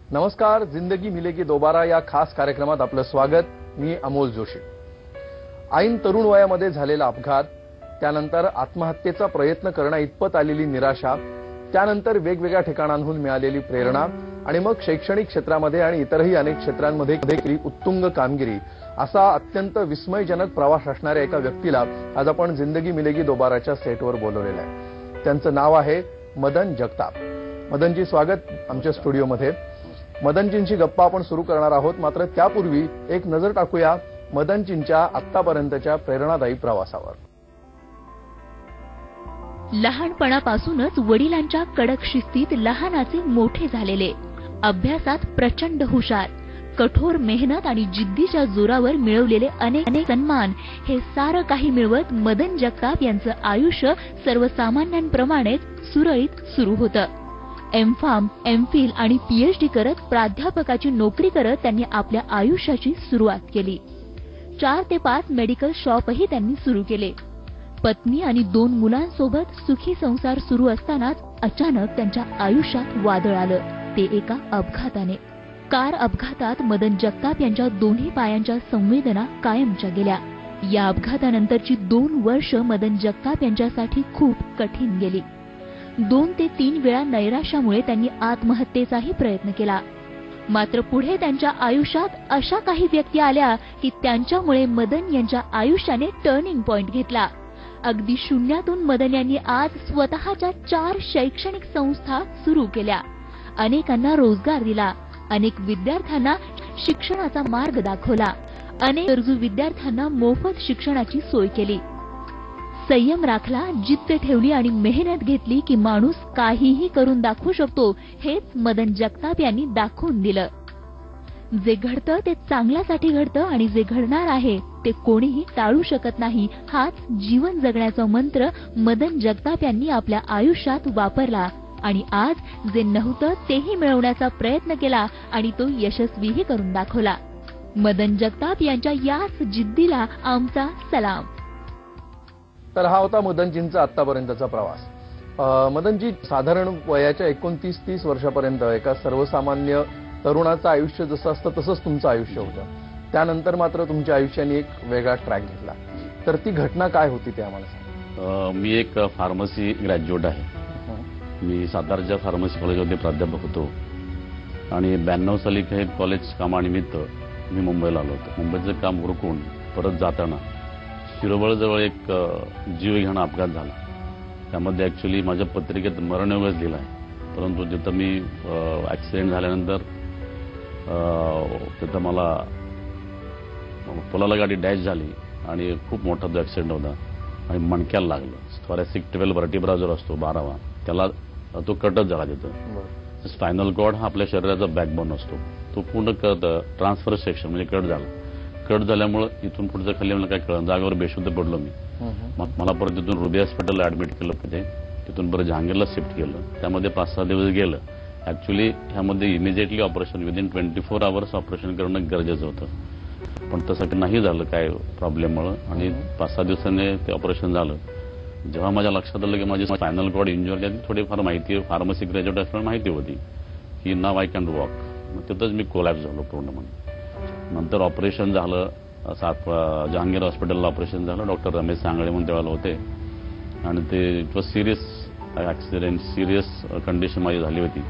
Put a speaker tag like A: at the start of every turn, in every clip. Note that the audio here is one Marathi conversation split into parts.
A: नमस्कार, जिंदगी मिलेगी दोबारा या खास कार्यक्रमात आपलं स्वागत. मी अमोल जोशी. ऐन तरुण वयामध्ये झालेला अपघात, त्यानंतर आत्महत्येचा प्रयत्न करणं इतपत आलेली निराशा, त्यानंतर वेगवेगळ्या ठिकाणांहून मिळालेली प्रेरणा आणि मग शैक्षणिक क्षेत्रामध्ये आणि इतरही अनेक क्षेत्रांमध्ये केलेली उत्तुंग कामगिरी, असा अत्यंत विस्मयजनक प्रवास असणाऱ्या एका व्यक्तीला आज आपण जिंदगी मिलेगी दोबाराच्या सेटवर बोलवलेलं आहे. त्यांचं नाव आहे मदन जगताप. मदनजी, स्वागत आमच्या स्टुडिओमध्ये. मदनजींची गप्पा आपण सुरू करणार आहोत, मात्र त्यापूर्वी एक नजर टाकूया मदनजींच्या आतापर्यंतच्या प्रेरणादायी प्रवासावर.
B: लहानपणापासूनच वडिलांच्या कडक शिस्तीत लहानाचे मोठे झालेले, अभ्यासात प्रचंड हुशार, कठोर मेहनत आणि जिद्दीच्या जोरावर मिळवलेले अनेक सन्मान, हे सारं काही मिळवत मदन जगताप यांचं आयुष्य सर्वसामान्यांप्रमाणेच सुरळीत सुरू होतं. एम.फार्म, एम.फिल आणि पीएचडी करत प्राध्यापकाची नोकरी करत त्यांनी आपल्या आयुष्याची सुरुवात केली. 4 ते 5 मेडिकल शॉपही त्यांनी सुरू केले. पत्नी आणि 2 मुलांसोबत सुखी संसार सुरू असतानाच अचानक त्यांच्या आयुष्यात वादळ आलं, ते एका अपघाताने. कार अपघातात मदन जगताप यांच्या दोन्ही पायांच्या संवेदना कायमच्या गेल्या. या अपघातानंतरची 2 वर्ष मदन जगताप यांच्यासाठी खूप कठीण गेली. 2 ते 3 वेळा नैराश्यामुळे त्यांनी आत्महत्येचाही प्रयत्न केला. मात्र पुढे त्यांच्या आयुष्यात अशा काही व्यक्ती आल्या की त्यांच्यामुळे मदन यांच्या आयुष्याने टर्निंग पॉइंट घेतला. अगदी शून्यातून मदन यांनी आज स्वतःच्या 4 शैक्षणिक संस्था सुरू केल्या, अनेकांना रोजगार दिला, अनेक विद्यार्थ्यांना शिक्षणाचा मार्ग दाखवला, अनेक गरजू विद्यार्थ्यांना मोफत शिक्षणाची सोय केली. संयम राखला, जिद्द ठेवली आणि मेहनत घेतली की माणूस काहीही करून दाखवू शकतो, हेच मदन जगताप यांनी दाखवून दिलं. जे घडतं ते चांगल्यासाठी घडतं आणि जे घडणार आहे ते कोणीही टाळू शकत नाही, हाच जीवन जगण्याचा मंत्र मदन जगताप यांनी आपल्या आयुष्यात वापरला आणि आज जे नव्हतं तेही मिळवण्याचा प्रयत्न केला आणि तो यशस्वीही करून दाखवला. मदन जगताप यांच्या याच जिद्दीला आमचा सलाम.
A: तर हा होता मदनजींचा आतापर्यंतचा प्रवास. मदनजी, साधारण वयाच्या 29-30 वर्षापर्यंत एका सर्वसामान्य तरुणाचं आयुष्य जसं असतं तसंच तुमचं आयुष्य होतं. त्यानंतर मात्र तुमच्या आयुष्याने एक वेगळा ट्रॅक घेतला. तर ती घटना काय होती ते आम्हाला सांगा.
C: मी एक फार्मसी ग्रॅज्युएट आहे. मी सातारच्या फार्मसी कॉलेजमध्ये प्राध्यापक होतो आणि 92 साली काही कॉलेज कामानिमित्त मी मुंबईला आलो होतो. मुंबईचं काम उरकून परत जाताना शिरोबळजवळ एक जीवघेणा अपघात झाला. त्यामध्ये ॲक्च्युली माझ्या पत्रिकेत मरणयोगच लिहिला आहे, परंतु जिथं मी ॲक्सिडेंट झाल्यानंतर तिथं मला पुलाला गाडी डॅश झाली आणि खूप मोठा जो ॲक्सिडेंट होता आणि मणक्याला लागलं. थोरॅसिक 12 व्हर्टिब्रा जो असतो 12वा, त्याला तो कटच झाला तिथं. स्पायनल कॉर्ड हा आपल्या शरीराचा बॅकबोन असतो, तो पूर्ण ट्रान्सफर सेक्शन म्हणजे कट झाला. कट झाल्यामुळे इथून पुढचं खाली मला काय कळलं, जागेवर बेशुद्ध पडलो मी. मग मला परत तिथून रुबी हॉस्पिटलला ऍडमिट केलं पाहिजे, तिथून परत जहांगीरला शिफ्ट केलं. त्यामध्ये 5-6 दिवस गेलं. ऍक्च्युली ह्यामध्ये immediately operation, within 24 hours operation करणं गरजेचं होतं, पण तसं नाही झालं काय प्रॉब्लेममुळे आणि 5-6 दिवसांनी ते ऑपरेशन झालं. जेव्हा माझ्या लक्षात आलं की माझी स्पायनल कॉर्ड इंज्युअर झाली, थोडीफार माहिती, फार्मसी ग्रॅज्युएट असल्यामुळे माहिती होती की नाव आय कॅन वॉक. मग तिथंच मी कोलॅप्स झालो पूर्णपणे. नंतर ऑपरेशन झालं, जहांगीर हॉस्पिटलला ऑपरेशन झालं. डॉक्टर रमेश सांगळे म्हणून त्यावेळेला होते आणि ते it was serious accident, serious condition माझी झाली होती.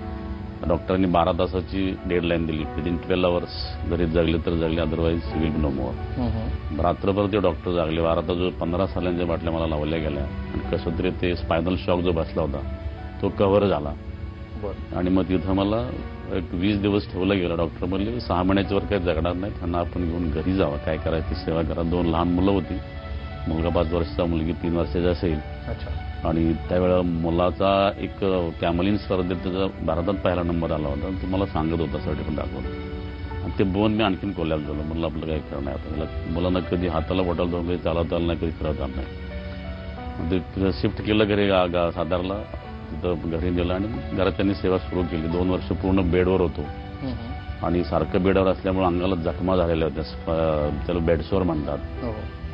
C: डॉक्टरांनी 12 तासाची डेडलाईन दिली, विदिन 12 आवर्स जरी जगले तर जगले, otherwise will be no more. रात्रभर ते डॉक्टर जागले. 12 तास जो 15 सालांच्या बाटल्या मला लावल्या गेल्या आणि कसं तरी ते स्पायनल शॉक जो बसला होता तो कव्हर झाला. आणि मग तिथं मला एक 20 दिवस ठेवलं गेलं. डॉक्टर म्हणले 6 महिन्याच्या वर काही जगणार नाही, त्यांना आपण घेऊन घरी जावं, काय करायची सेवा करा. 2 लहान मुलं होती, मुलगा 5 वर्षाचा, मुलगी 3 वर्षाची असेल. आणि त्यावेळेला मुलाचा एक कॅमलिन स्पर्धेत त्याचा भारतात पहिला नंबर आला होता. तो मला सांगत होता सर्टिफिकेट दाखवलं आणि ते बघून मी आणखीन कोलॅप्स झालो. म्हणलं आपलं काही करणं आहे आता. मुलांना कधी हाताला बॉटल जाऊन कधी चालवता आलं नाही, कधी फिरवता आलं नाही. ते शिफ्ट केलं घरी सातारला, तिथं घरी नेलं आणि घराच्यांनी सेवा सुरू केली. 2 वर्ष पूर्ण बेडवर होतो आणि सारखं बेडवर असल्यामुळे अंगाला जखमा झालेल्या होत्या, त्याला बेडसोर म्हणतात.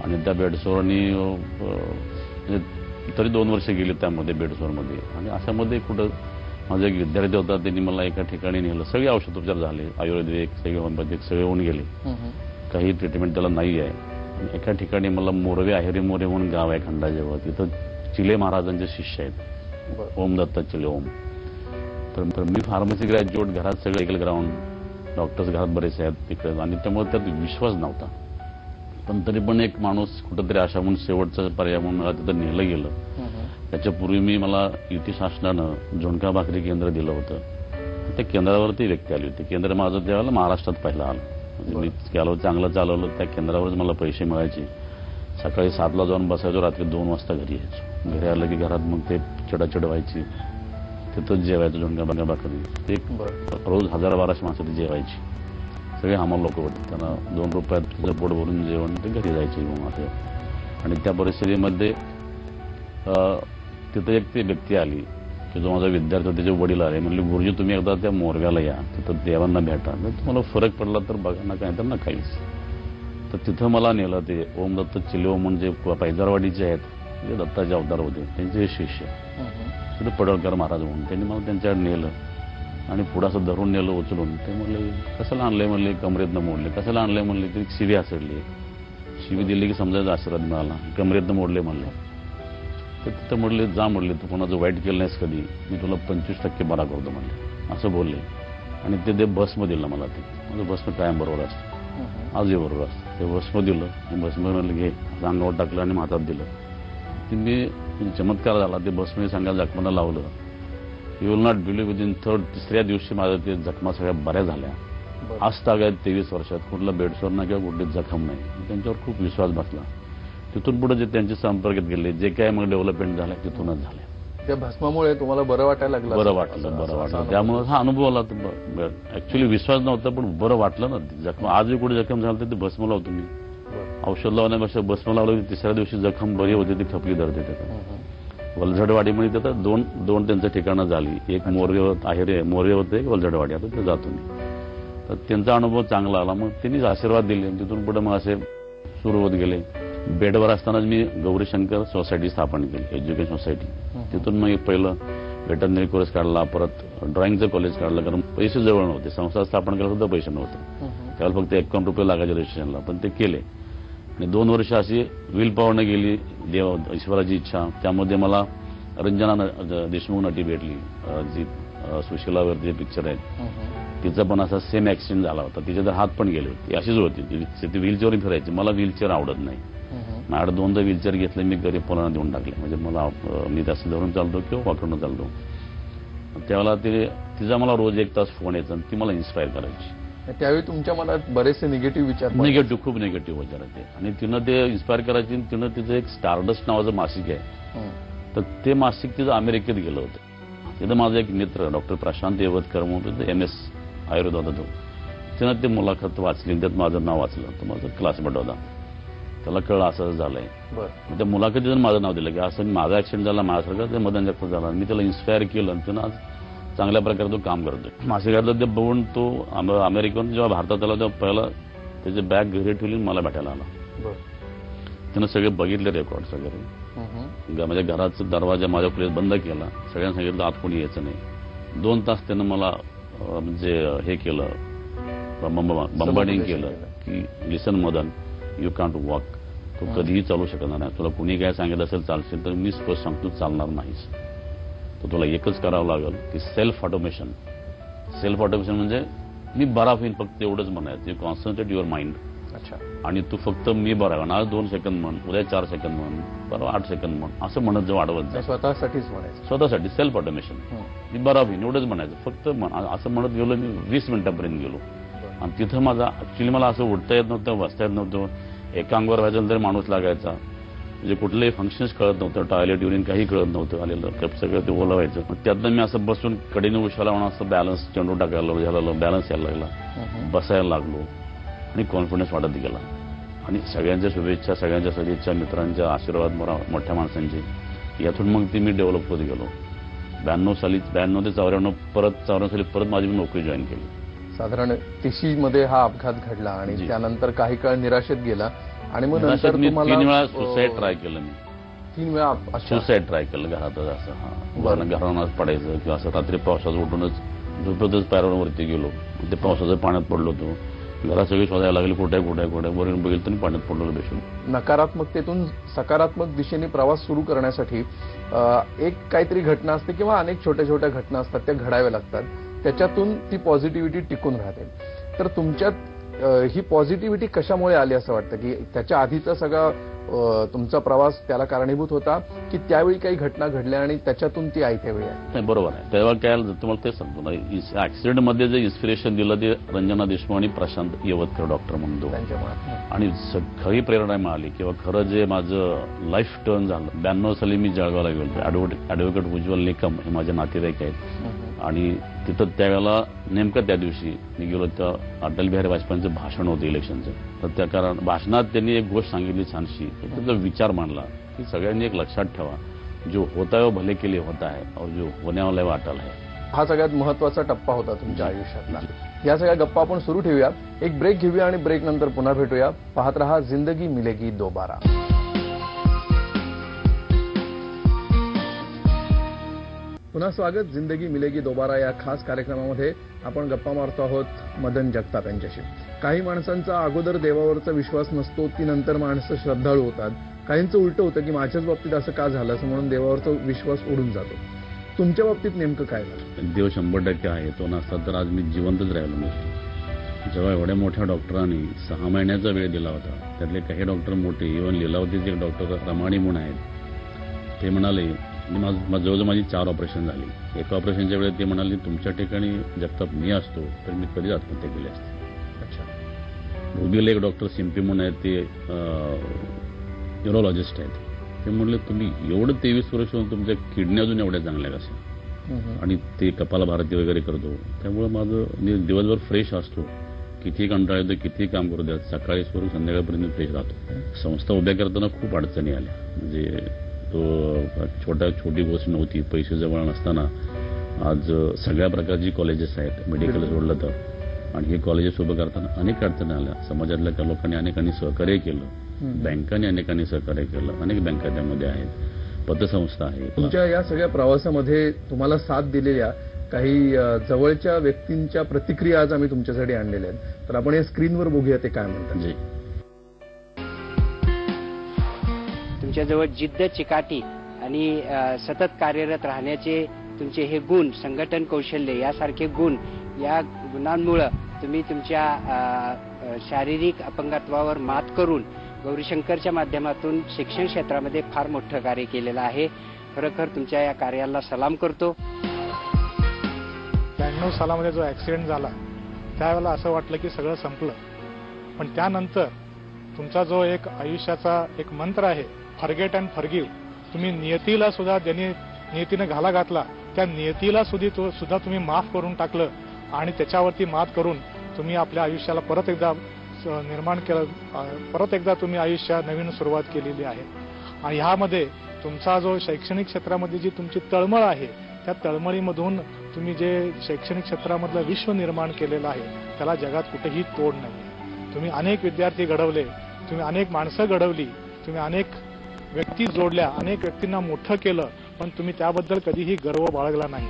C: आणि त्या बेडसोरनी तरी 2 वर्ष गेली त्यामध्ये बेडसोरमध्ये. आणि अशामध्ये कुठं माझा एक विद्यार्थी होता, त्यांनी मला एका ठिकाणी नेलं. सगळे औषधोपचार झाले, आयुर्वेदिक सगळे होमिओपॅथिक सगळे होऊन गेले, काही ट्रीटमेंट त्याला नाही आहे. एका ठिकाणी मला मोरवे आहेरे मोरे म्हणून गाव आहे खंडाजेवर, तिथं चिले महाराजांचे शिष्य आहेत, ओम दत्ता चिले ओम. तर मी फार्मसी ग्रॅज्युएट, घरात सगळं एकल ग्राउंड, डॉक्टर्स घरात बरेच आहेत तिकडे, आणि त्यामुळे त्यात विश्वास नव्हता. पण तरी पण एक माणूस कुठंतरी अशा म्हणून शेवटचा पर्याय म्हणून मला तिथं नेलं गेलं. त्याच्यापूर्वी मला युती शासनानं झुणका भाकरी केंद्र दिलं होतं. त्या केंद्रावरती व्यक्ती आली होती. केंद्र माझं त्यावेळेला महाराष्ट्रात पहिलं आलं. म्हणजे मी केलं, चांगलं चालवलं. त्या केंद्रावरच मला पैसे मिळायचे. सकाळी 7ला जाऊन बसायचो, रात्री 2 वाजता घरी यायचो. घरी आलं की घरात मग ते चिडाचिड व्हायची, तिथंच जेवायचं झुणका भाकरी. ते रोज 1000-1200 माणसं ती जेवायची. सगळे हमाल लोक होते. त्यांना 2 रुपयात तिचं पोट भरून जेवण, ते घरी जायचे मग असं. आणि त्या परिस्थितीमध्ये तिथं एक ती व्यक्ती आली की जो माझा विद्यार्थी होता, त्याचे वडील आले. म्हणले, गुरुजी तुम्ही एकदा त्या मोरव्याला या, तिथं देवांना भेटा, जर तुम्हाला फरक पडला तर बघा, ना काय तर ना काहीच. तर तिथं मला नेलं. ते ओम दत्त चिले ओम म्हणजे पैजारवाडीचे आहेत, जे दत्ताचे अवतार होते, त्यांचे शिष्य तिथे पडळकर महाराज म्हणून, त्यांनी मला त्यांच्याकडे नेलं आणि पुढं असं धरून नेलं उचलून. ते म्हणले, कशाला आणलंय म्हणले, कमरेतनं मोडले. कशाला आणलंय म्हणले, ती शिवी आसडली. शिवी दिली की समजायचा आशीर्वाद मिळाला. कमरेतनं मोडले म्हणले. तर तिथं म्हटले, जा म्हटले, तू कोणाचं वाईट केलं नाहीस कधी, मी तुला 25% बरा करतो म्हणले, असं बोलले. आणि ते भस्म दिलं मला. ते माझं भस्म कायम बरोबर असतं, आजही बरोबर असतं. ते भस्म दिलं. भस्म म्हणलं घे, अंगावर टाकलं आणि हातात दिलं. ते मी चमत्कार झाला. ते भस्म सांगायला जखमाला लावलं. You will not believe, within तिसऱ्या दिवशी माझ्या ते जखमा सगळ्या बऱ्या झाल्या. आज तागायत 23 वर्षात कुठला बेडसोर नाही किंवा कुठली जखम नाही. त्यांच्यावर खूप विश्वास बसला. तिथून पुढे जे त्यांच्या संपर्कात गेले, जे काय मग डेव्हलपमेंट झालं तिथूनच झाले.
A: त्या भस्मामुळे तुम्हाला बरं वाटायला लागलं?
C: बरं वाटलं. त्यामुळे हा अनुभव आला. ऍक्च्युली विश्वास नव्हता, पण बरं वाटलं ना. जखम आजही कुठे जखम झालं तर ते भस्म लावतो मी. औषध लावण्यापेक्षा भस्म लावलं की तिसऱ्या दिवशी जखम बरी होते, ती खपली धरते. त्याचा वलझडवाडीमध्ये तिथं दोन त्यांचं ठिकाणं झाली. एक मोरवे आहेरे मोरवे होते, एक वलझडवाडी. आता ते जातो मी. तर त्यांचा अनुभव चांगला आला. मग त्यांनीच आशीर्वाद दिले. तिथून पुढे मग असे सुरू होत गेले. बेडवर असतानाच मी गौरीशंकर सोसायटी स्थापन केली, एज्युकेशन सोसायटी. तिथून मग पहिलं वेटरनरी कोर्स काढला, परत ड्रॉइंगचं कॉलेज काढलं. कारण पैसे जवळ नव्हते. संस्था स्थापन करायला सुद्धा पैसे नव्हते. त्यावेळेला फक्त 51 रुपये लागायचे रजिस्ट्रेशनला, पण ते केले. आणि 2 वर्ष अशी विल पॉवरनं गेली, ईश्वराची इच्छा. त्यामध्ये मला रंजना देशमुख नटी भेटली, जी सुशीलावरती पिक्चर आहे. तिचा पण असा सेम ऍक्सिडेंट झाला होता. तिचे तर हात पण गेले होते. अशीच होती ती व्हीलचेअरवर फिरायची. मला व्हीलचेअर आवडत नाही. माझ्याकडे 2दा व्हीलचेअर घेतले, मी घरी पोलांना देऊन टाकले. म्हणजे मला मी त्याचं धरून चालतो किंवा वाकडून चालतो. त्यावेळेला तिचा मला रोज 1 तास फोन यायचा आणि ती मला इन्स्पायर करायची.
A: त्यावेळी तुमच्या मनात बरेचसे निगेटिव्ह विचार?
C: खूप निगेटिव्ह विचार होते. आणि तिनं ते इन्स्पायर करायची. तिनं तिचं एक स्टारडस्ट नावाचं मासिक आहे, तर ते मासिक तिचं अमेरिकेत गेलं होतं. तिथं माझा एक मित्र डॉक्टर प्रशांत येवतकर म्हणून MS आयुर्वेद होता तो. तिनं ते मुलाखत वाचली, त्यात माझं नाव वाचलं. तर माझा क्लासमेट होता. त्याला कळलं असं झालंय. त्या मुलाखतीतून माझं नाव दिलं की असं माझा ऍक्सिडेंट झाला, माझ्यासारखं ते मदन जगताप झाला. मी त्याला इन्स्पायर केलं आणि त्यानं आज चांगल्या प्रकारे तो काम करतोय. मासिकातलं ते बघून तो अमेरिकेहून जेव्हा भारतात आला तेव्हा पहिला त्याची बॅग घरी ठेवली मला भेटायला आला. त्यानं सगळे बघितले रेकॉर्ड्स वगैरे. म्हणजे घराचा दरवाजा माझ्या प्लेस बंद केला. सगळ्यांना सांगितलं आत कोणी यायचं नाही. 2 तास त्यानं मला म्हणजे हे केलं, बंबार्डिंग केलं की लिसन मदन, यू कांट वॉक. तू कधीही चालू शकणार नाही. तुला कुणी काय सांगितलं असेल चालशील तर मी स्पष्ट सांगतो चालणार नाहीस. तर तुला एकच करावं लागेल की सेल्फ ऑटोमेशन. सेल्फ ऑटोमेशन म्हणजे मी बरा होईन फक्त एवढंच म्हणायचं. You concentrate your mind. आणि तू फक्त मी बरा होईन, आज 2 सेकंद म्हण, उद्या 4 सेकंद म्हण, परवा 8 सेकंद म्हण, असं म्हणत जो वाढवत जा.
A: स्वतःसाठीच म्हणायचं.
C: स्वतःसाठी सेल्फ ऑटोमेशन. मी बरा होईन एवढंच म्हणायचं फक्त. असं म्हणत गेलो मी 20 मिनिटापर्यंत गेलो. आणि तिथं माझा ऍक्च्युली मला असं उठता येत नव्हतं, बसता येत नव्हतं. एका अंगावर व्हायचं तरी माणूस लागायचा. म्हणजे कुठलेही फंक्शन्स कळत नव्हतं, टॉयलेट युरिन काही कळत नव्हतं. आलेलं कप सगळं ते ओलं व्हायचं. त्यातनं मी असं बसून कडेने उशाला म्हणून असं बॅलन्स चेंडू टाकायला झाला, बॅलन्स यायला लागला, बसायला लागलो आणि कॉन्फिडन्स वाढत गेला. आणि सगळ्यांच्या शुभेच्छा, सगळ्यांच्या सदिच्छा, मित्रांच्या आशीर्वाद, मोठ्या माणसांचे, यातून मग ती मी डेव्हलप होत गेलो. 92 ते 94 परत 94 साली परत माझी मी नोकरी जॉईन केली.
A: साधारण 83 मध्ये हा अपघात घडला आणि त्यानंतर काही काळ निराशेत गेला. आणि मग नंतर
C: मी 3 वेळा सुसाईड ट्राय केलं मी.
A: 3 वेळा अशा
C: सुसाईड ट्राय केलं घरातच असं घरावरच पडायचं किंवा असं रात्री पावसात उठूनच झोपेतच पायऱ्यांवरती गेलो. ते पावसाचं पाण्यात पडलो होतो. घरात सगळी शोधायला लागली कुठे वरून बघितलं तरी पाण्यात पडलो बेसून.
A: नकारात्मकतेतून सकारात्मक दिशेने प्रवास सुरू करण्यासाठी एक काहीतरी घटना असते किंवा अनेक छोट्या छोट्या घटना असतात, त्या घडाव्या लागतात. त्याच्यातून ती पॉझिटिव्हिटी टिकून राहते. तर तुमच्यात ही पॉझिटिव्हिटी कशामुळे आली असं वाटतं, की त्याच्या आधीचा सगळा तुमचा प्रवास त्याला कारणीभूत होता, की त्यावेळी काही घटना घडल्या आणि त्याच्यातून ती आई त्यावेळी आहे?
C: नाही, बरोबर आहे. तेव्हा काय तुम्हाला तेच सांगतो ना, ऍक्सिडेंटमध्ये जे इन्स्पिरेशन दिलं ते रंजना देशमुख आणि प्रशांत येवतकर डॉक्टर म्हणून दोघं. आणि खरी प्रेरणा मिळाली किंवा खरं जे माझं लाईफ टर्न झालं. 92 साली मी जळगावला गेलो. ॲडव्होकेट उज्ज्वल निकम हे माझे नातेवाईक आहेत. आणि तिथं त्यावेळेला नेमकं त्या दिवशी मी गेलो, त्या अटल बिहारी वाजपेयींचं भाषण होतं इलेक्शनचं. तर त्या कारण भाषणात त्यांनी एक गोष्ट सांगितली छानशी, त्याचा विचार मांडला की सगळ्यांनी एक लक्षात ठेवा, जो होता है वो भले के लिए होता है और जो होने वाला है वो अटल है.
A: हा सगळ्यात महत्वाचा टप्पा होता तुमच्या आयुष्यातला. या सगळ्या गप्पा आपण सुरू ठेवूया, एक ब्रेक घेऊया आणि ब्रेक नंतर पुन्हा भेटूया. पाहत रहा जिंदगी मिलेगी दोबारा. पुन्हा स्वागत जिंदगी मिलेगी दोबारा या खास कार्यक्रमामध्ये. आपण गप्पा मारतो आहोत मदन जगताप यांच्याशी. काही माणसांचा अगोदर देवावरचा विश्वास नसतो, ती नंतर माणसं श्रद्धाळू होतात. काहींचं उलटं होतं की माझ्याच बाबतीत असं का झालं, असं म्हणून देवावरचा विश्वास उडून जातो. तुमच्या बाबतीत नेमकं काय झालं?
C: देव 100% आहे. तो नसता तर आज मी जिवंतच राहिलो नसतो. जेव्हा एवढ्या मोठ्या डॉक्टरांनी 6 महिन्याचा वेळ दिला होता, त्यातले काही डॉक्टर मोठे, इव्हन लीलावतीचे एक डॉक्टर रमाणी म्हणून आहेत, ते म्हणाले, जवळजवळ माझी 4 ऑपरेशन झाली. एका ऑपरेशनच्या वेळेस ते म्हणाले, तुमच्या ठिकाणी जगताप मी असतो तर मी कधीच आत्महत्या केली असते.
A: अच्छा.
C: उद्याला एक डॉक्टर सिंपी म्हणून आहेत, ते न्यूरोलॉजिस्ट आहेत. ते म्हणले, तुम्ही एवढं 23 वर्ष होऊन तुमच्या किडनी अजून एवढ्या चांगल्या कशा? आणि ते कपालभाती वगैरे करतो, त्यामुळे माझं दिवसभर फ्रेश असतो. किती कंटाळा येतो, किती काम करू द्या, सकाळी सुरू संध्याकाळपर्यंत फ्रेश राहतो. संस्था उभ्या करताना खूप अडचणी आल्या. म्हणजे तो छोटी गोष्ट नव्हती. पैसे जवळ नसताना आज सगळ्या प्रकारची कॉलेजेस आहेत, मेडिकल सोडलं तर. आणि हे कॉलेजेस उभं करताना अनेक अडचणी आल्या. समाजातल्या त्या लोकांनी अनेकांनी सहकार्य केलं, बँकांनी अनेकांनी सहकार्य केलं. अनेक बँका त्यामध्ये आहेत, पतसंस्था आहे.
A: तुमच्या या सगळ्या प्रवासामध्ये तुम्हाला साथ दिलेल्या काही जवळच्या व्यक्तींच्या प्रतिक्रिया आज आम्ही तुमच्यासाठी आणलेल्या आहेत. तर आपण या स्क्रीनवर बघूया ते काय म्हणतात.
C: जी.
D: तुमच्याजवळ जिद्द, चिकाटी आणि सतत कार्यरत राहण्याचे तुमचे हे गुण, संघटन कौशल्य यासारखे गुण, या गुणांमुळे तुम्ही तुमच्या शारीरिक अपंगत्वावर मात करून गौरीशंकरच्या माध्यमातून शिक्षण क्षेत्रामध्ये फार मोठं कार्य केलेलं आहे. खरोखर तुमच्या या कार्याला सलाम करतो.
E: 92 सालामध्ये जो ऍक्सिडेंट झाला त्यावेळेला असं वाटलं की सगळं संपलं. पण त्यानंतर तुमचा जो एक आयुष्याचा एक मंत्र आहे, फॉरगेट अँड फॉरगिव्ह, तुम्ही नियतीला सुद्धा ज्यांनी नियतीने घाला घातला त्या नियतीला सुद्धा तुम्ही माफ करून टाकलं. आणि त्याच्यावरती मात करून तुम्ही आपल्या आयुष्याला परत एकदा निर्माण केलं, परत एकदा तुम्ही आयुष्यात नवीन सुरुवात केलेली आहे. आणि ह्यामध्ये तुमचा जो शैक्षणिक क्षेत्रामध्ये जी तुमची तळमळ आहे, त्या तळमळीमधून तुम्ही जे शैक्षणिक क्षेत्रामधलं विश्व निर्माण केलेलं आहे त्याला जगात कुठेही तोड नाही. तुम्ही अनेक विद्यार्थी घडवले, तुम्ही अनेक माणसं घडवली, तुम्ही अनेक व्यक्ती जोडल्या, अनेक व्यक्तींना मोठं केलं, पण तुम्ही त्याबद्दल कधीही गर्व बाळगला नाही.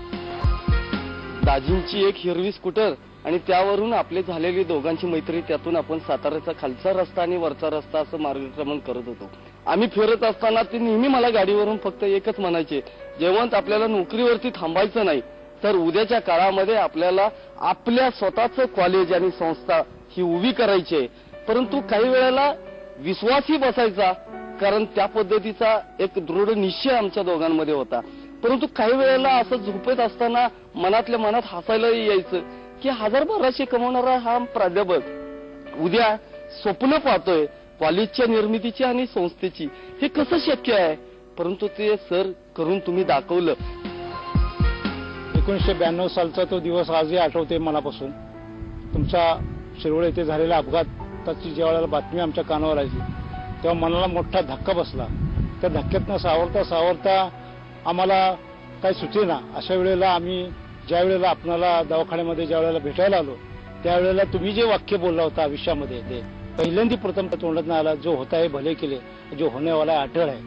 F: दाजींची एक हिरवी स्कूटर आणि त्यावरून आपले झालेली दोघांची मैत्री, त्यातून आपण साताऱ्याचा खालचा रस्ता आणि वरचा रस्ता असं मार्गक्रमण करत होतो. आम्ही फिरत असताना ते नेहमी मला गाडीवरून फक्त एकच म्हणायचे, जयवंत आपल्याला नोकरीवरती थांबायचं नाही, तर उद्याच्या काळामध्ये आपल्याला आपल्या स्वतःचं कॉलेज आणि संस्था ही उभी करायची आहे. परंतु काही वेळेला विश्वासही बसायचा, कारण त्या पद्धतीचा एक दृढ निश्चय आमच्या दोघांमध्ये होता. परंतु काही वेळेला असं झोपेत असताना मनातल्या मनात हसायलाही यायचं की 1000-1200 कमवणारा हा प्राध्यापक उद्या स्वप्न पाहतोय कॉलेजच्या निर्मितीची आणि संस्थेची, हे कसं शक्य आहे? परंतु ते सर करून तुम्ही दाखवलं.
E: 1992 सालचा तो दिवस आजही आठवते मनापासून. तुमच्या शिरवळ येथे झालेल्या अपघाताची ज्यावेळेला बातमी आमच्या कानावर आली तेव्हा मनाला मोठा धक्का बसला. त्या धक्क्यातनं सावरता आम्हाला काही सुचेना. अशा वेळेला आम्ही ज्या वेळेला आपणाला दवाखान्यामध्ये ज्या वेळेला भेटायला आलो त्यावेळेला तुम्ही जे वाक्य बोलला होता आयुष्यामध्ये, ते पहिल्यांदा प्रथम तोंडात आला, जो होता है भले केले, जो होने वाला है अटळ है.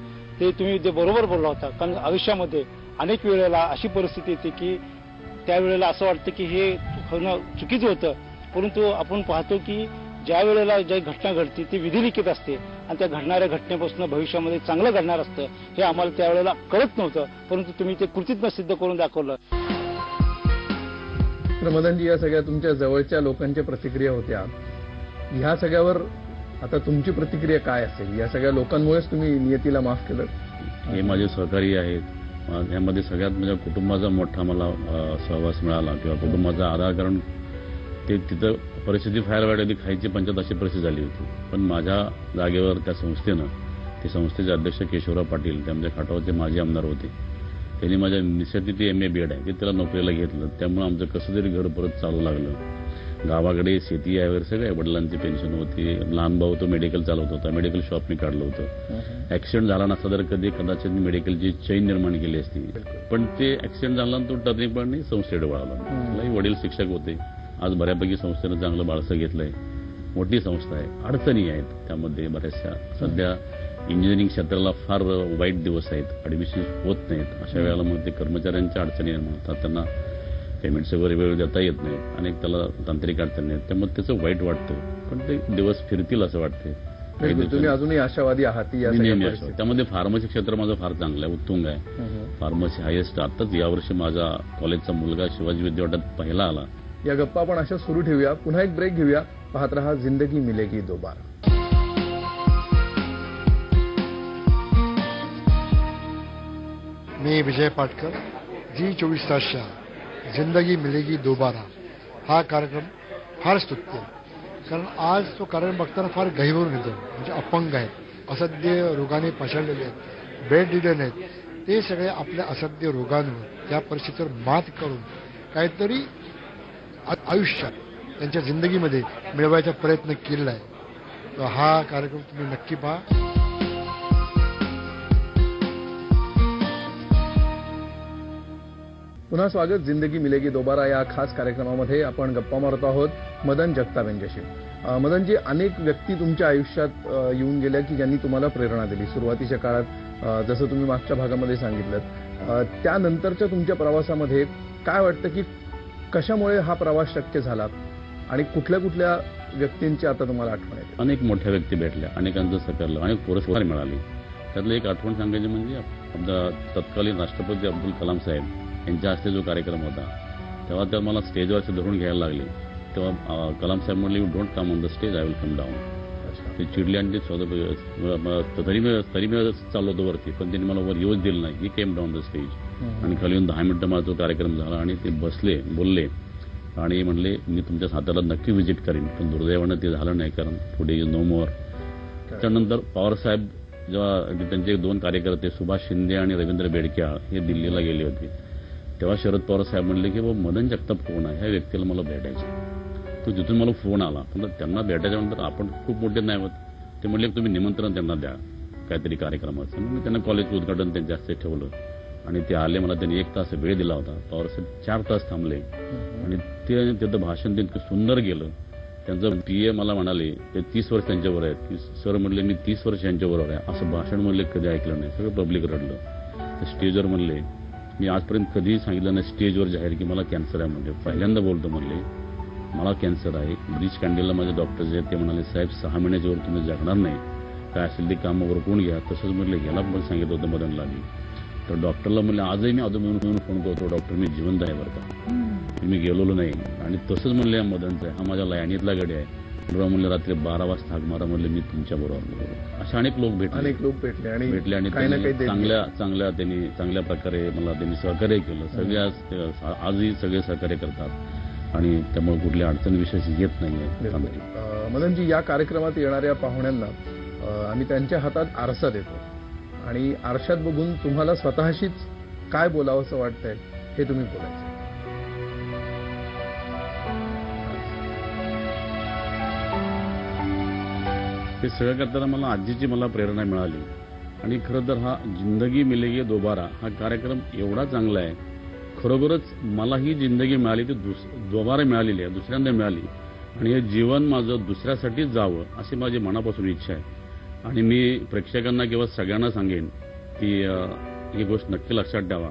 G: ते तुम्ही ते बरोबर बोलला होता. कारण आयुष्यामध्ये अनेक वेळेला अशी परिस्थिती येते की त्यावेळेला असं वाटतं की हे होणं चुकीचं होतं, परंतु आपण पाहतो की ज्या वेळेला जी घटना घडते ती विधिलिखित असते आणि त्या घडणाऱ्या घटनेपासून भविष्यामध्ये चांगलं घडणार असतं हे आम्हाला त्यावेळेला कळत नव्हतं, परंतु तुम्ही ते कृतीतनं सिद्ध करून दाखवलं.
A: मदनजी, या सगळ्या तुमच्या जवळच्या लोकांच्या प्रतिक्रिया होत्या, ह्या सगळ्यावर आता तुमची प्रतिक्रिया काय असेल? या सगळ्या लोकांमुळेच तुम्ही नियतीला माफ केलं?
C: हे माझे सहकारी आहेत. यामध्ये सगळ्यात माझ्या कुटुंबाचा मोठा मला सहवास मिळाला किंवा कुटुंबाचा आधार, कारण ते तिथं परिस्थिती फार वाईट होती, खायची पंचायत अशी परिस्थिती झाली होती. पण माझ्या जागेवर त्या संस्थेनं, ते संस्थेचे अध्यक्ष केशवराव पाटील, ते आमच्या खाटावरचे माजी आमदार होते, त्यांनी माझ्या निश्चिती MA BEd आहे ते त्याला नोकरीला घेतलं. त्यामुळे आमचं कसं तरी घर परत चालू लागलं. गावाकडे शेती आहे वगैरे सगळं, वडिलांची पेन्शन होती, लहान भाऊ तो मेडिकल चालवत होता, मेडिकल शॉप मी काढलं होतं. ऍक्सिडेंट झाला नसता तर कदाचित मी मेडिकलची चेन निर्माण केली असती. पण ते ऍक्सिडेंट झाला तो टर्निंग पॉईंट संस्थेकडे वळाला. मलाही वडील शिक्षक होते. आज बऱ्यापैकी संस्थेनं चांगलं बाळसं घेतलंय. मोठी संस्था आहे, अडचणी आहेत त्यामध्ये बऱ्याचशा. सध्या इंजिनिअरिंग क्षेत्राला फार वाईट दिवस आहेत, ऍडमिशन होत नाहीत. अशा वेळेला मग ते कर्मचाऱ्यांच्या अडचणी निर्माण होतात, त्यांना पेमेंट्स वगैरे वेळ देता येत नाही, अनेक त्याला तांत्रिक अडचणी आहेत, त्यामुळे त्याचं वाईट वाटतं. पण ते दिवस फिरतील असं वाटतंय.
A: तुम्ही अजूनही आशावादी आहात?
C: त्यामध्ये फार्मसी क्षेत्र माझं फार चांगलं आहे, उत्तुंग आहे. Pharmacy highest. आताच यावर्षी माझा कॉलेजचा मुलगा शिवाजी विद्यापीठात पहिला आला.
A: या गप्पा आपण अशा सुरू ठेवूया. पुन्हा एक ब्रेक घेऊया. पाहत रहा जिंदगी मिलेगी दोबारा.
H: मी विजय पाटकर. जी24 तासच्या जिंदगी मिलेगी दोबारा हा कार्यक्रम फार स्तुत्य, कारण आज तो कार्यक्रम बघताना फार गहिवरून येतो. म्हणजे अपंग आहेत, असध्य रोगाने पछाडलेले आहेत, बेड रिडन आहेत, ते सगळे आपल्या असध्य रोगांवर, त्या परिस्थितीवर मात करून काहीतरी आयुष्यात त्यांच्या जिंदगीमध्ये मिळवायचा प्रयत्न केलेला आहे. तर हा कार्यक्रम तुम्ही नक्की पहा.
A: पुन्हा स्वागत जिंदगी मिलेगी दोबारा या खास कार्यक्रमामध्ये. आपण गप्पा मारत आहोत मदन जगताप यांच्याशी. मदनजी, अनेक व्यक्ती तुमच्या आयुष्यात येऊन गेल्या की ज्यांनी तुम्हाला प्रेरणा दिली सुरुवातीच्या काळात, जसं तुम्ही मागच्या भागामध्ये सांगितलं. त्यानंतरच्या तुमच्या प्रवासामध्ये काय वाटतं की कशामुळे हा प्रवास शक्य झाला आणि कुठल्या कुठल्या व्यक्तींची आता तुम्हाला आठवण येते?
C: अनेक मोठ्या व्यक्ती भेटल्या, अनेकांचं सकारलं, अनेक पुरस्कार मिळाले. त्यातलं एक आठवण सांगायची म्हणजे आपला तत्कालीन राष्ट्रपती अब्दुल कलाम साहेब यांच्या हस्ते जो कार्यक्रम होता, तेव्हा तर मला स्टेजवरचे धरून घ्यायला लागले. तेव्हा कलाम साहेब म्हणले, you don't come on the stage, I will come down. ते चिडले आणि ते तरी मी चाललो होतो वरती, पण त्यांनी मला वर येऊच दिलं नाही. ही केम डाऊन द स्टेज. आणि खाली येऊन 10 मिनिटं माझा तो कार्यक्रम झाला आणि ते बसले, बोलले आणि म्हणले, मी तुमच्या सातारा नक्की व्हिजिट करीन. पण दुर्दैवानं ते झालं नाही, कारण पुढे नो मोर. त्यानंतर पवार साहेब जेव्हा त्यांचे 2 कार्यकर्ते सुभाष शिंदे आणि रवींद्र बेडक्याळ हे दिल्लीला गेले होते, तेव्हा शरद पवार साहेब म्हणले की बाबा मदन जगताप कोण आहे, ह्या व्यक्तीला मला भेटायचं. तो तिथून मला फोन आला. पण त्यांना भेटायच्या नंतर आपण खूप मोठे नाही होत. ते म्हणले तुम्ही निमंत्रण त्यांना द्या काहीतरी कार्यक्रमाचं. मी त्यांना कॉलेजचं उद्घाटन त्यांच्या हस्ते ठेवलं आणि ते आले. मला त्यांनी 1 तास वेळ दिला होता. पवार साहेब 4 तास थांबले आणि ते त्याचं भाषण इतकं सुंदर गेलं. त्यांचं PA मला म्हणाले, ते 30 वर्ष त्यांच्यावर आहेत की सर म्हणले मी 30 वर्ष यांच्याबरोबर आहे. असं भाषण म्हणले कधी ऐकलं नाही. सगळं पब्लिक रडलं. ते स्टेजवर म्हणले, मी आजपर्यंत कधीही सांगितलं नाही स्टेजवर जाहीर की मला कॅन्सर आहे. म्हणजे पहिल्यांदा बोलतो म्हणले मला कॅन्सर आहे. ब्रिज कॅन्डलला माझे डॉक्टर्स आहेत, ते म्हणाले साहेब 6 महिन्याच्या वर तुम्ही जगणार नाही, काय असेल ते काम उरकून घ्या. तसंच म्हणले घ्यायला पण सांगितलं होतं मदनला मी. तर डॉक्टरला म्हणले आजही मी अजून म्हणून फोन करतो, डॉक्टर मी जिवंत आहे बरं का, मी गेलेलो नाही. आणि तसंच म्हणले मदनचं हा माझ्या लायनीतला गडी आहे. बरोबर म्हणले रात्री 12 वाजता हाक मारा म्हणले मी तुमच्या बरोबर. अशा अनेक लोक भेटले आणि चांगल्या प्रकारे मला त्यांनी सहकार्य केलं. सगळे आजही सगळे सहकार्य करतात आणि त्यामुळे कुठल्या अडचण विशेष येत नाहीये.
A: मदनजी, या कार्यक्रमात येणाऱ्या पाहुण्यांना आम्ही त्यांच्या हातात आरसा देतो आणि आरशात बघून तुम्हाला स्वतःशीच काय बोलावं असं वाटतंय हे तुम्ही बोलायचं.
C: हे सगळं करताना मला आजीची प्रेरणा मिळाली. आणि खरं तर हा जिंदगी मिलेगी दोबारा हा कार्यक्रम एवढा चांगला आहे, खरोखरच मला ही जिंदगी मिळाली ती दोबारा मिळालेली आहे, दुसऱ्यांदा मिळाली. आणि हे जीवन माझं दुसऱ्यासाठीच जावं अशी माझी मनापासून इच्छा आहे. आणि मी प्रेक्षकांना किंवा सगळ्यांना सांगेन की ही गोष्ट नक्की लक्षात ठेवा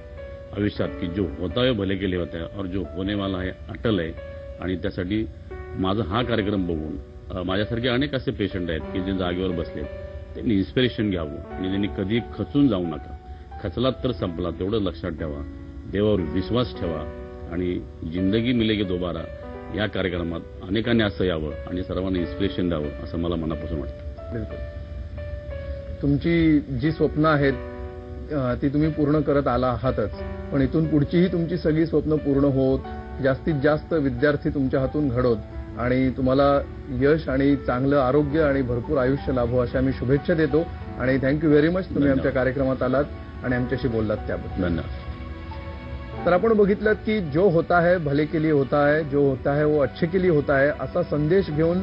C: आयुष्यात की जो होता है भले के लिए होता है और जो होने वाला है अटल आहे. आणि त्यासाठी माझा हा कार्यक्रम बघून माझ्यासारखे अनेक असे पेशंट आहेत की जे जागेवर बसले, त्यांनी इन्स्पिरेशन घ्यावं आणि त्यांनी कधी खचून जाऊ नका. खचलात तर संपला तेवढं लक्षात ठेवा, देवावर विश्वास ठेवा आणि जिंदगी मिलेगी दोबारा या कार्यक्रमात अनेकांनी असं यावं आणि सर्वांना इन्स्पिरेशन द्यावं असं मला मनापासून वाटतं.
A: बिलकुल. तुमची जी स्वप्न आहेत ती तुम्ही पूर्ण करत आला आहातच, पण इथून पुढचीही तुमची सगळी स्वप्न पूर्ण होत, जास्तीत जास्त विद्यार्थी तुमच्या हातून घडवत आणि तुम्हाला यश आणि चांगलं आरोग्य आणि भरपूर आयुष्य लाभो अशा मी शुभेच्छा देतो. आणि थँक्यू व्हेरी मच तुम्ही आमच्या कार्यक्रमात आलात आणि आमच्याशी बोललात त्याबद्दल.
C: धन्यवाद.
A: तर आपण बघितलं की जो होता है भले के लिए होता है, जो होता है वो अच्छे के लिए होता है असा संदेश घेऊन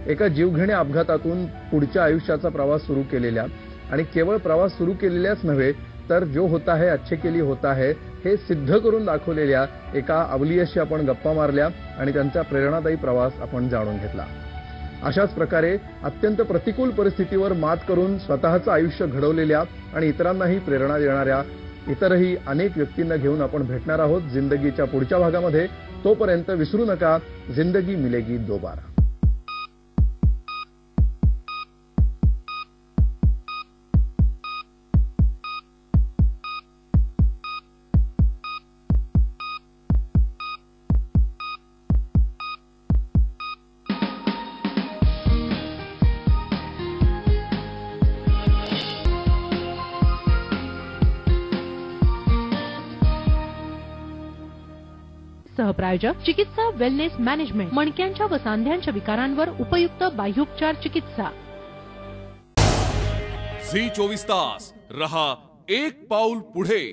A: एका जीवघेण्या अपघातातून पुढच्या आयुष्याचा प्रवास सुरू केलेल्या आणि केवळ प्रवास सुरू केलेल्याच नव्हे तर जो होता है अच्छे के लिए होता है हे सिद्ध करून दाखवलेल्या एका अवलियाशी आपण गप्पा मारल्या आणि त्यांचा प्रेरणादायी प्रवास आपण जाणून घेतला. अशाच प्रकारे अत्यंत प्रतिकूल परिस्थितीवर मात करून स्वतःचं आयुष्य घडवलेल्या आणि इतरांनाही प्रेरणा देणाऱ्या इतरही अनेक व्यक्तींना घेऊन आपण भेटणार आहोत जिंदगीच्या पुढच्या भागामध्ये. तोपर्यंत विसरू नका, जिंदगी मिलेगी दोबारा.
I: सहप्रायोजक चिकित्सा वेलनेस मॅनेजमेंट, मणक्यांच्या व सांध्यांच्या विकारांवर उपयुक्त बाह्योपचार चिकित्सा.
J: झी 24 तास रहा एक पाऊल पुढे.